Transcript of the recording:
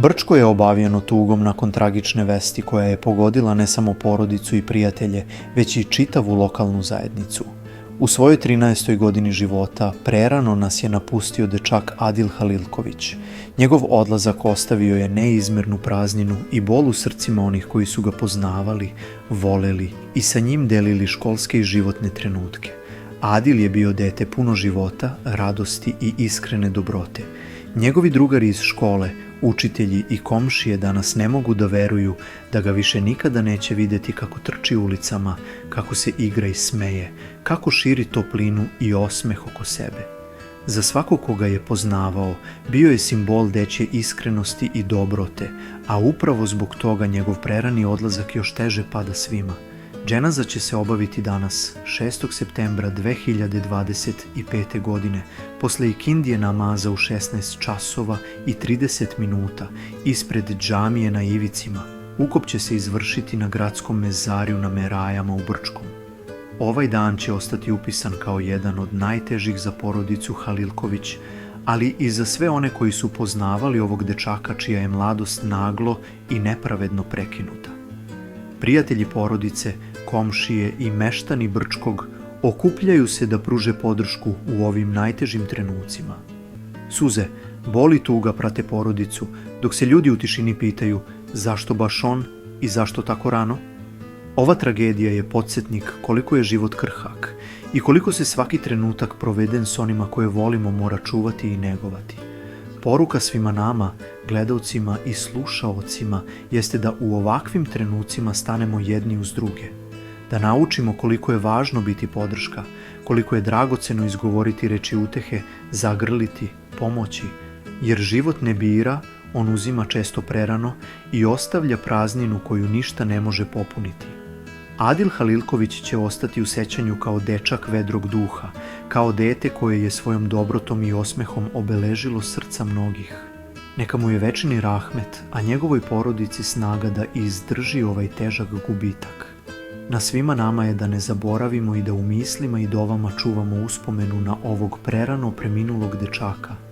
Brčko je obavijeno tugom nakon tragične vesti koja je pogodila ne samo porodicu i prijatelje, već i čitavu lokalnu zajednicu. U svojoj 13. godini života prerano nas je napustio dečak Adil Halilković. Njegov odlazak ostavio je neizmernu prazninu i bol u srcima onih koji su ga poznavali, voleli i sa njim delili školske i životne trenutke. Adil je bio dete puno života, radosti i iskrene dobrote. Njegovi drugari iz škole, učitelji i komšije danas ne mogu da veruju da ga više nikada neće videti kako trči ulicama, kako se igra i smeje, kako širi toplinu i osmeh oko sebe. Za svakog koga je poznavao, bio je simbol dečje iskrenosti i dobrote, a upravo zbog toga njegov prerani odlazak još teže pada svima. Dženaza će se obaviti danas, 6. septembra 2025. godine, posle ikindije namaza u 16 časova i 30 minuta, ispred džamije na Ivicima. Ukop će se izvršiti na gradskom mezariju na Merajama u Brčkom. Ovaj dan će ostati upisan kao jedan od najtežih za porodicu Halilković, ali i za sve one koji su poznavali ovog dečaka čija je mladost naglo i nepravedno prekinuta. Prijatelji porodice, komšije i meštani Brčkog okupljaju se da pruže podršku u ovim najtežim trenucima. Suze, bol i tuga prate porodicu, dok se ljudi u tišini pitaju zašto baš on i zašto tako rano? Ova tragedija je podsjetnik koliko je život krhak i koliko se svaki trenutak proveden s onima koje volimo mora čuvati i negovati. Poruka svima nama, gledaocima i slušaocima, jeste da u ovakvim trenucima stanemo jedni uz druge. Da naučimo koliko je važno biti podrška, koliko je dragoceno izgovoriti reči utehe, zagrliti, pomoći, jer život ne bira, on uzima često prerano i ostavlja prazninu koju ništa ne može popuniti. Adil Halilković će ostati u sećanju kao dečak vedrog duha, kao dete koje je svojom dobrotom i osmehom obeležilo srca mnogih. Neka mu je večni rahmet, a njegovoj porodici snaga da izdrži ovaj težak gubitak. Na svima nama je da ne zaboravimo i da u mislima i dovama čuvamo uspomenu na ovog prerano preminulog dečaka.